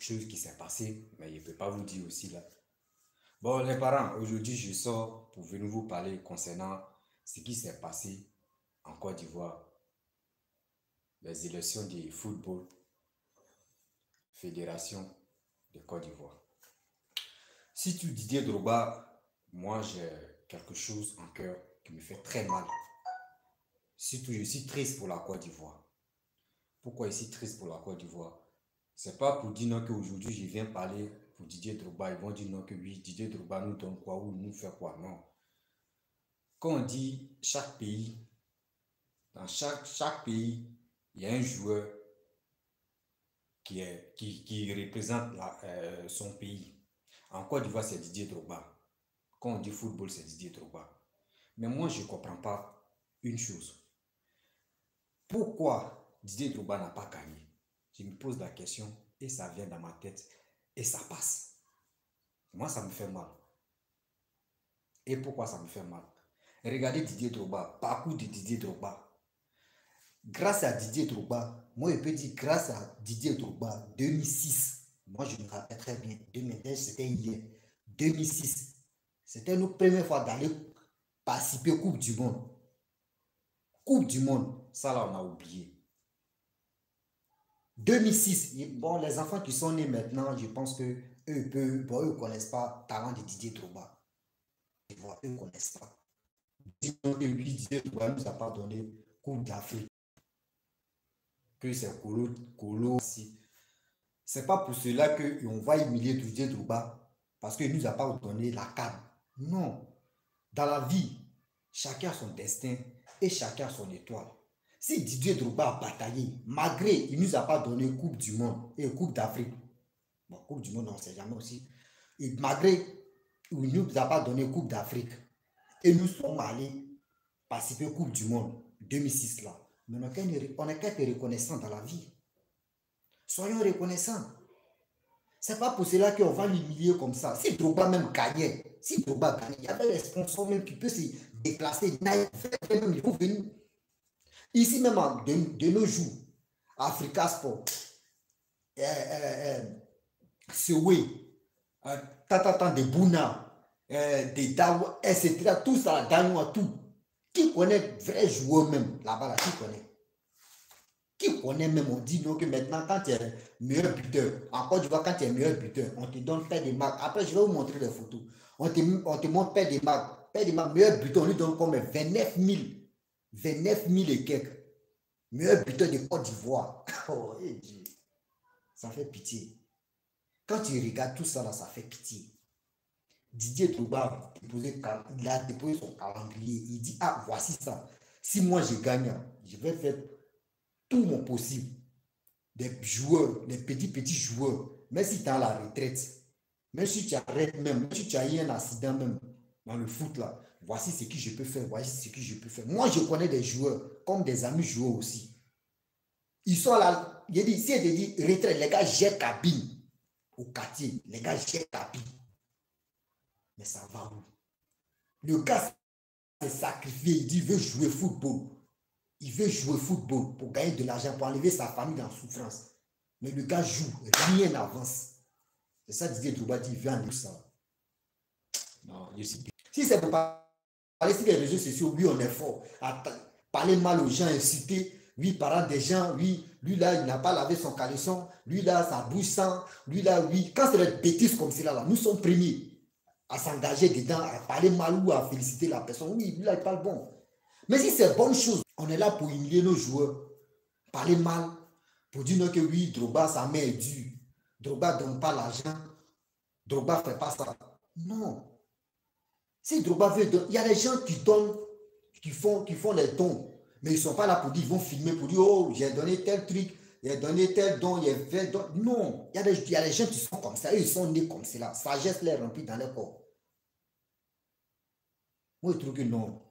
chose qui s'est passée, mais je ne peux pas vous dire aussi là. Bon, les parents, aujourd'hui, je sors pour venir vous parler concernant ce qui s'est passé en Côte d'Ivoire, les élections du football, Fédération de Côte d'Ivoire. Si tu Didier Drogba, moi j'ai quelque chose en cœur qui me fait très mal. Surtout, je suis triste pour la Côte d'Ivoire. Pourquoi je suis triste pour la Côte d'Ivoire? C'est pas pour dire non qu'aujourd'hui je viens parler pour Didier Drogba. Ils vont dire non que oui, Didier Drogba nous donne quoi ou nous fait quoi. Non. Quand on dit chaque pays, dans chaque pays, il y a un joueur qui représente son pays. En Côte d'Ivoire, c'est Didier Drogba. Quand on dit football, c'est Didier Drogba. Mais moi, je ne comprends pas une chose. Pourquoi Didier Drogba n'a pas gagné? Je me pose la question et ça vient dans ma tête et ça passe. Moi, ça me fait mal. Et pourquoi ça me fait mal? Regardez Didier Drogba, parcours de Didier Drogba. Grâce à Didier Drogba, moi je peux dire grâce à Didier Drogba, 2006, moi je me rappelle très bien, 2010 c'était hier, 2006, c'était notre première fois d'aller participer à Coupe du Monde. Coupe du Monde, ça là on a oublié. 2006, bon les enfants qui sont nés maintenant, je pense que eux ne connaissent pas le talent de Didier Drogba. Eux ne connaissent pas. Disons que lui, Didier Drogba ne nous a pas donné Coupe d'Afrique. Que c'est Colo aussi. C'est pas pour cela qu'on va humilier Didier Drogba parce qu'il ne nous a pas donné la canne. Non. Dans la vie, chacun a son destin et chacun a son étoile. Si Didier Drogba a bataillé, malgré il ne nous a pas donné Coupe du Monde et Coupe d'Afrique, bon, Coupe du Monde, on ne sait jamais aussi, et malgré il ne nous a pas donné Coupe d'Afrique et nous sommes allés participer à Coupe du Monde 2006 là, mais on n'est qu'à être reconnaissant dans la vie. Soyons reconnaissants. C'est pas pour cela qu'on va l'humilier comme ça. Si Drogba même gagnait, il y avait des sponsors même qui peuvent se déplacer. Ils vont venir. Ici même, de nos jours, Africa Sport, Sewe, de Bouna, de Dawa, etc. Tout ça, Danois, tout. Qui connaît vrai joueur même là-bas, là, qui connaît? Qui connaît même, on dit non que maintenant quand tu es meilleur buteur, en Côte d'Ivoire quand tu es meilleur buteur, on te donne paire des marques. Après je vais vous montrer les photos. On te montre paire des marques. Paire des marques, meilleur buteur, on lui donne comme 29 000 et quelques. Meilleur buteur de Côte d'Ivoire. Oh, ça fait pitié. Quand tu regardes tout ça là, ça fait pitié. Didier Drogba il a déposé son calendrier. Il dit, ah voici ça. Si moi je gagne, je vais faire tout mon possible. Des joueurs, des petits joueurs, même si tu es à la retraite, même si tu arrêtes même si tu as eu un accident même dans le foot là, voici ce que je peux faire, voici ce que je peux faire. Moi, je connais des joueurs, comme des amis joueurs aussi. Ils sont là, si je dis retraite, les gars jettent cabine au quartier, les gars jettent cabine. Mais ça va où? Le gars s'est sacrifié, il dit il veut jouer football. Il veut jouer football pour gagner de l'argent, pour enlever sa famille dans la souffrance. Mais le gars joue, rien n'avance. C'est ça Didier Drogba dit, il veut enlever ça. Non, je sais. Si c'est pour parler sur les réseaux sociaux, oui, on est fort. À parler mal aux gens, inciter, oui, parlant des gens, oui, lui là, il n'a pas lavé son caleçon, lui là, ça bouge sans, lui là, oui. Quand c'est des bêtises comme cela, là, nous sommes premiers à s'engager dedans, à parler mal ou à féliciter la personne. Oui, lui là, il parle bon. Mais si c'est bonne chose, on est là pour humilier nos joueurs, parler mal, pour dire que oui, Drogba, sa main est dure. Drogba ne donne pas l'argent. Drogba ne fait pas ça. Non. Si Drogba veut, il y a des gens qui donnent, qui font les dons, mais ils ne sont pas là pour dire, ils vont filmer pour dire, oh, j'ai donné tel truc, j'ai donné tel don, j'ai fait don. Non. Il y a des gens qui sont comme ça, ils sont nés comme cela. Sagesse les remplit dans leur corps. Moi, je trouve que non.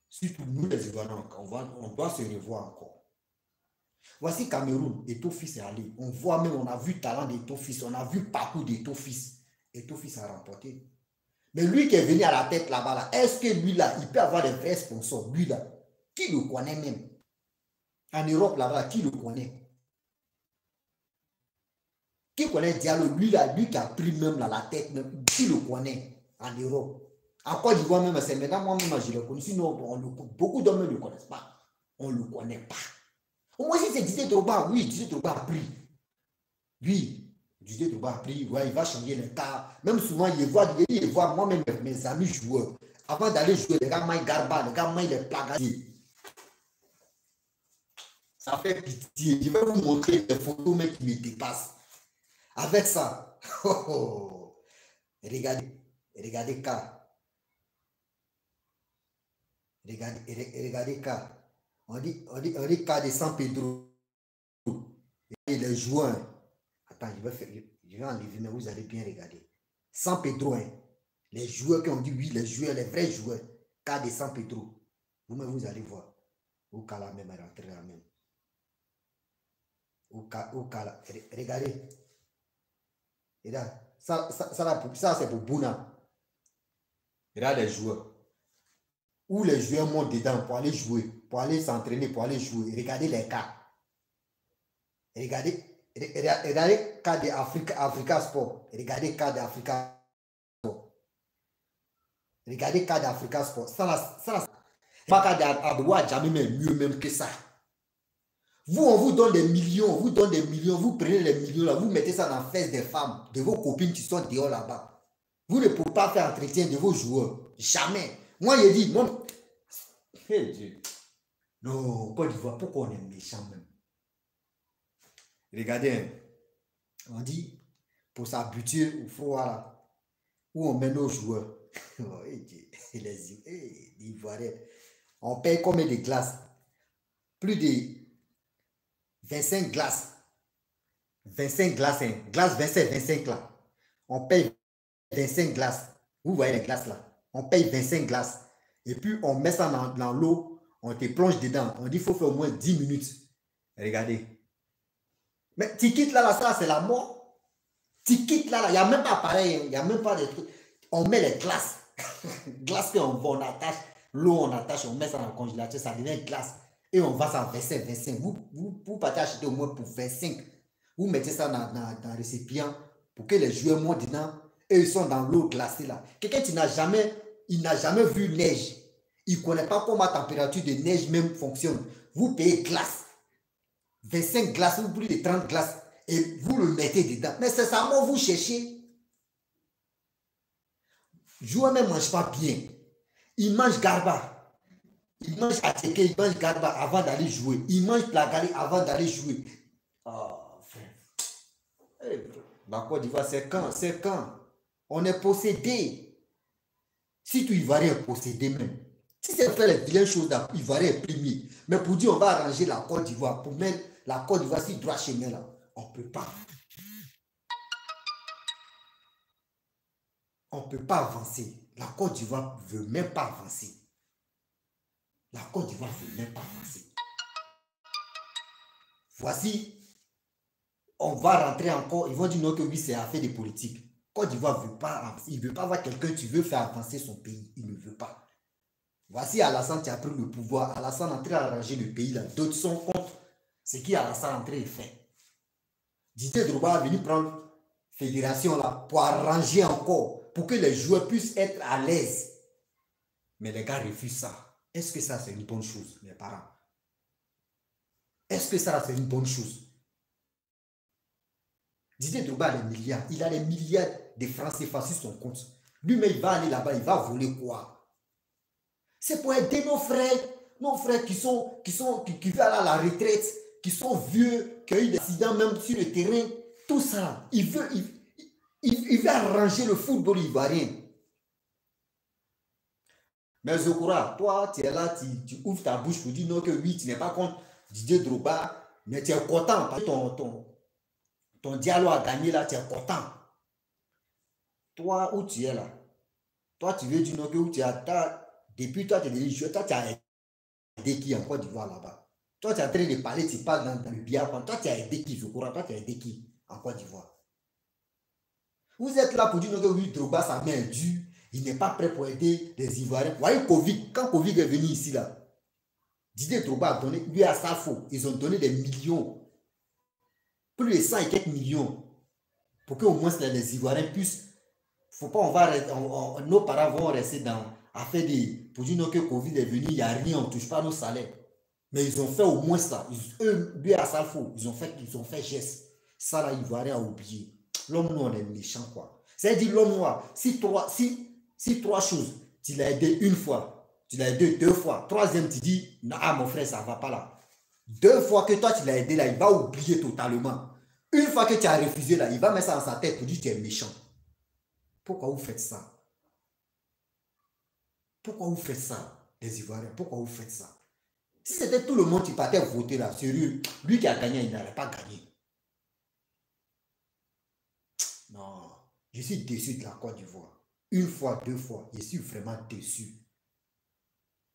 Surtout nous les Ivoiriens, on doit se revoir encore. Voici Cameroun, Eto'o-Fils est allé. On voit même, on a vu le talent d'Eto'o-Fils, on a vu le parcours d'Eto'o-Fils. Eto'o-Fils a remporté. Mais lui qui est venu à la tête là-bas, là, est-ce que lui là, il peut avoir des vrais sponsors? Lui là, qui le connaît même? En Europe là-bas, qui le connaît? Qui connaît Diallo, lui là, lui qui a pris même là, la tête, même, qui le connaît en Europe? En Côte d'Ivoire même, c'est maintenant moi-même je le connais. Sinon, beaucoup d'hommes ne le connaissent pas. On ne le connaît pas. Moi, si c'est Didier Drogba, oui, Didier Drogba a pris. Oui, Didier Drogba a pris, ouais, il va changer le cas. Même souvent, il voit moi-même mes amis joueurs. Avant d'aller jouer, les gars maillent Garba, les gars maillent les plagadiers. Ça fait pitié. Je vais vous montrer des photos mais qui me dépassent. Avec ça, regardez cas. Regardez cas. On dit cas de San Pedro. Et les joueurs. Attends, je vais enlever, mais vous allez bien regarder. San Pedro, hein. Les joueurs qui ont dit oui, les joueurs, les vrais joueurs. Cas de San Pedro. Vous allez voir. Au cas là même, rentrer là même. Au cas là. Regardez. Regarde. Ça c'est pour Bouna. Regarde les joueurs. Où les joueurs montent dedans pour aller jouer, pour aller s'entraîner, pour aller jouer. Regardez les cas. Regardez cas d'Africa Sport. Regardez cas d'Africa Sport. Regardez cas d'Africa Sport. Ça, pas cas d'Adoua jamais mieux même que ça. Vous, on vous donne des millions, vous prenez les millions là, vous mettez ça dans la fesse des femmes, de vos copines qui sont dehors là-bas. Vous ne pouvez pas faire entretien de vos joueurs. Jamais. Moi, je dis, non. Hey, Dieu. Non, Côte d'Ivoire, pourquoi on est méchant même? Regardez, on dit, pour s'habituer au froid là, où on met nos joueurs. Oh, les Ivoiriens. On paye combien de glaces? Plus de 25 glaces. 25 glaces, hein. Glace 25 là. On paye 25 glaces. Vous voyez les glaces là. On paye 25 glaces. Et puis on met ça dans l'eau. On te plonge dedans. On dit qu'il faut faire au moins 10 minutes. Regardez. Mais tu quittes là, ça c'est la mort. Tu quittes là, il n'y a même pas pareil. Il n'y a même pas de trucs. On met les glaces. Glace on attache. L'eau on attache. On met ça dans le congélateur. Ça devient glace. Et on va ça en 25. Vous partez acheter au moins pour 25. Vous mettez ça dans le récipient pour que les joueurs montent dedans et ils sont dans l'eau glacée là. Quelqu'un qui n'a jamais vu neige, il ne connaît pas comment la température de neige même fonctionne. Vous payez glace. 25 glaces ou plus de 30 glaces et vous le mettez dedans. Mais c'est ça, moi vous cherchez. Joueur ne mange pas bien. Il mange Garba. Il mange Ateke, il mange Garba avant d'aller jouer. Il mange Plagari avant d'aller jouer. Oh, frère. La Côte d'Ivoire, c'est quand? On est possédé. Si tu Ivoirien est possédé même. Si c'est faire les vilaines choses, Ivoirien est premier. Mais pour dire on va arranger la Côte d'Ivoire, pour mettre la Côte d'Ivoire sur droit chemin là, on ne peut pas. On ne peut pas avancer. La Côte d'Ivoire ne veut même pas avancer. La Côte d'Ivoire ne veut même pas avancer. Voici, on va rentrer encore. Ils vont dire non que oui, c'est affaire de politique. Côte d'Ivoire ne veut pas avancer. Il ne veut pas voir quelqu'un qui veut faire avancer son pays. Il ne veut pas. Voici Alassane qui a pris le pouvoir. Alassane est en train d'arranger le pays là. D'autres sont contre ce qu'Alassane est en train de faire. Didier Drogba est venu prendre fédération là pour arranger encore, pour que les joueurs puissent être à l'aise. Mais les gars refusent ça. Est-ce que ça, c'est une bonne chose, mes parents? Est-ce que ça, c'est une bonne chose? Didier Drogba a des milliards. Il a des milliards de francs CFA sur son compte. Lui-même, il va aller là-bas, il va voler quoi? C'est pour aider nos frères qui veulent aller à la retraite, qui sont vieux, qui ont eu des accidents même sur le terrain. Tout ça, il veut arranger le football ivoirien. Mais Zokora, toi, tu es là, tu ouvres ta bouche pour dire non, que oui, tu n'es pas contre Didier Drogba, mais tu es content parce que ton dialogue a gagné là, tu es content. Toi, où tu es là? Toi, tu veux dire non, que où tu as, depuis toi, tu es devenu joueur, toi, tu as aidé qui en Côte d'Ivoire là-bas? Toi, tu es en train de parler, tu parles dans le billard, toi, tu as aidé qui, Zokora, toi, tu as aidé qui en Côte d'Ivoire? Vous êtes là pour dire non, que oui, Drogba, sa main est dure. Il n'est pas prêt pour aider les Ivoiriens. Vous voyez, quand Covid est venu ici, là, Didier Drogba a donné, lui à Safo, ils ont donné des millions. Plus de 100 et quelques millions Pour qu'au moins les Ivoiriens puissent. Faut pas, nos parents vont rester à faire des. Pour dire non, que Covid est venu, il n'y a rien, on ne touche pas nos salaires. Mais ils ont fait au moins ça. Lui, à ça, ils ont fait geste. Ça, là, Ivoirien a oublié. L'homme noir, on est méchant, quoi. C'est-à-dire, l'homme noir, si trois choses, tu l'as aidé une fois, tu l'as aidé deux fois, troisième, tu dis, ah, mon frère, ça ne va pas là. Deux fois que toi, tu l'as aidé là, il va oublier totalement. Une fois que tu as refusé là, il va mettre ça dans sa tête pour dire que tu es méchant. Pourquoi vous faites ça? Pourquoi vous faites ça, les Ivoiriens? Pourquoi vous faites ça? Si c'était tout le monde qui partait voter là, sérieux, lui qui a gagné, il n'aurait pas gagné. Non, je suis déçu de la Côte d'Ivoire. Une fois, deux fois, je suis vraiment déçu.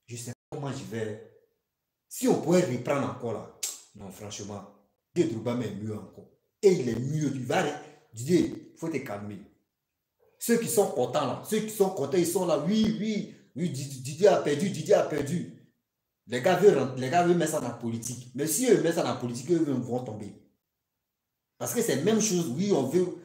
Je ne sais pas comment je vais. Si on pouvait reprendre encore là, non, franchement, Didier Drogba est mieux encore. Et il est mieux. Didier, il faut te calmer. Ceux qui sont contents là, ils sont là, oui, Didier a perdu. Les gars veulent mettre ça dans la politique. Mais si eux mettent ça dans la politique, eux vont tomber. Parce que c'est la même chose, oui, on veut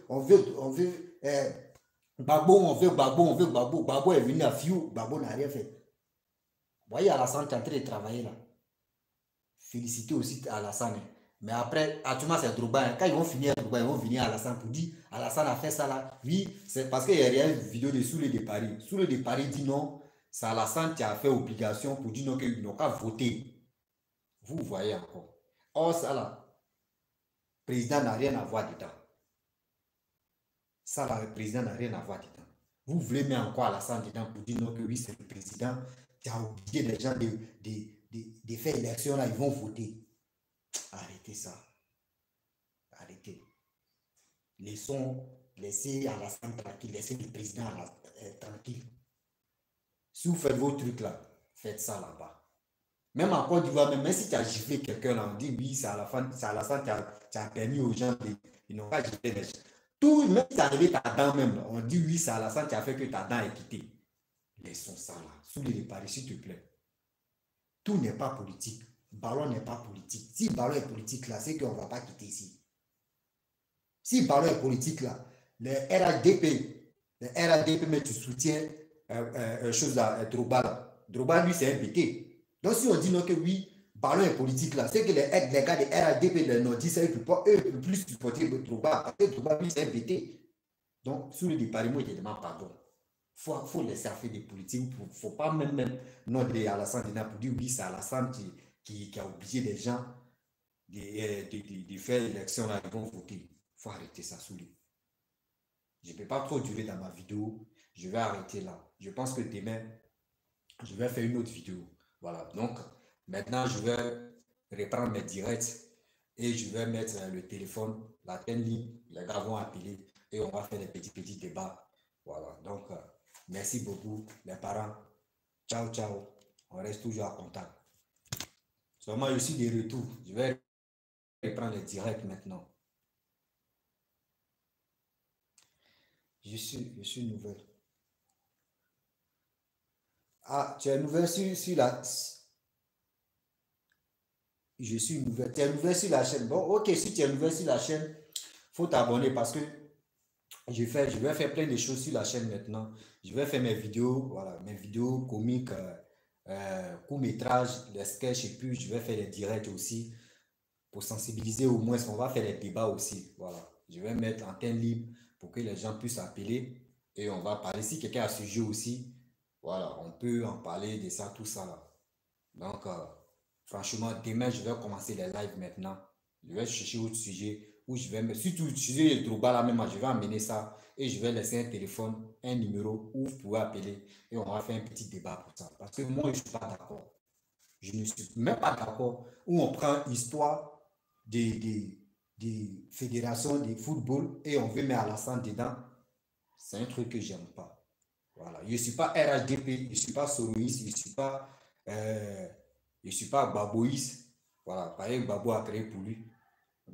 Gbagbo. Gbagbo est venu à Fiou, Gbagbo n'a rien fait. Vous voyez, Alassane est en train de travailler là. Féliciter aussi Alassane. Mais après, actuellement, c'est Drogba. Quand ils vont finir Drogba, ils vont venir à Alassane pour dire Alassane a fait ça là. Oui, c'est parce qu'il y a une vidéo de Soule de Paris. Soule de Paris dit non, c'est Alassane qui a fait obligation pour dire non, qu'ils n'ont qu'à voter. Vous voyez encore. Or, ça là, le président n'a rien à voir dedans. Ça là, le président n'a rien à voir dedans. Vous voulez mettre encore Alassane dedans pour dire non, que oui, c'est le président qui a obligé les gens de faire élection là, ils vont voter. Arrêtez ça. Arrêtez. Laissez Alassane tranquille, laissez le président tranquille. Si vous faites vos trucs là, faites ça là-bas. Même en Côte d'Ivoire, même si tu as giflé quelqu'un là, on dit oui, c'est Alassane qui a permis aux gens ils n'ont pas giflé les gens. Tout, même si tu as levé ta dent même, on dit oui, c'est Alassane qui a fait que ta dent est quittée. Laissons ça là. Soulez les paris, s'il te plaît. Tout n'est pas politique. Ballon n'est pas politique. Si Ballon est politique là, c'est qu'on ne va pas quitter ici. Si Ballon est politique là, le RADP, mais tu soutiens chose là, Drogba là. Drogba, lui, c'est un BT. Donc si on dit non que oui, Ballon est politique là, c'est que les gars de RADP, les nordistes, eux, plus supporter Drogba. Parce que Drogba, lui, c'est un BT. Donc, sur le paris, moi, je demande pardon. Faut laisser faire des politiques. Il ne faut pas même non de Alassane pour dire oui, c'est Alassane qui a obligé les gens de faire l'élection là, ils vont voter. Il faut arrêter ça sous lui. Je ne peux pas trop durer dans ma vidéo. Je vais arrêter là. Je pense que demain, je vais faire une autre vidéo. Voilà. Donc, maintenant, je vais reprendre mes directs et je vais mettre le téléphone, la telle ligne. Les gars vont appeler et on va faire des petits débats. Voilà. Donc, merci beaucoup, les parents. Ciao, ciao. On reste toujours en contact. Seulement, je suis de retour. Je vais reprendre les directs maintenant. Je suis nouvelle. Ah, tu es nouvelle sur la... Je suis nouvelle. Tu es nouvelle sur la chaîne. Bon, ok, si tu es nouvelle sur la chaîne, il faut t'abonner parce que je vais faire plein de choses sur la chaîne maintenant. Je vais faire mes vidéos, voilà, mes vidéos comiques, courts-métrages, les sketchs et puis je vais faire les directs aussi pour sensibiliser au moins. On va faire les débats aussi. Voilà. Je vais mettre antenne libre pour que les gens puissent appeler et on va parler. Si quelqu'un a un sujet aussi, voilà, on peut en parler de ça, tout ça là. Donc, franchement, demain, je vais commencer les lives maintenant. Je vais chercher autre sujet où je vais, surtout le sujet de Drogba là même, je vais amener ça et je vais laisser un téléphone, un numéro où vous pouvez appeler et on va faire un petit débat pour ça. Parce que moi, je ne suis pas d'accord. Je ne suis même pas d'accord où on prend l'histoire des fédérations de football et on veut mettre Alassane dedans. C'est un truc que je n'aime pas. Voilà. Je ne suis pas RHDP, je ne suis pas Soroïs, je ne suis pas Baboïs. Voilà, pareil, Babo a créé pour lui.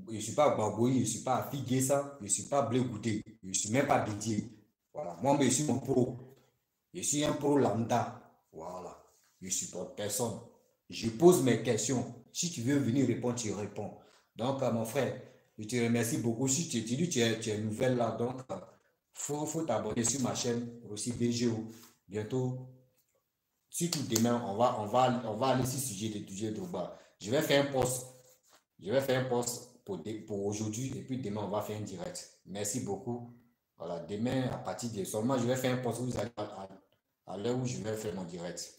Je ne suis pas Baboïs, je ne suis pas Afiguessa, je ne suis pas Blé Goudé, je ne suis même pas Didier. Voilà, moi, je suis mon pro. Je suis un pro lambda. Voilà, je ne supporte personne. Je pose mes questions. Si tu veux venir répondre, tu réponds. Donc, mon frère, Je te remercie beaucoup. Si tu dis tu es nouvelle là, donc faut t'abonner sur ma chaîne aussi BGO. Bientôt, surtout demain, on va aller sur le sujet de Didier Drogba. Je vais faire un post. Je vais faire un post pour aujourd'hui et puis demain, on va faire un direct. Merci beaucoup. Voilà, demain, à partir de seulement, je vais faire un post. Vous allez à l'heure où je vais faire mon direct.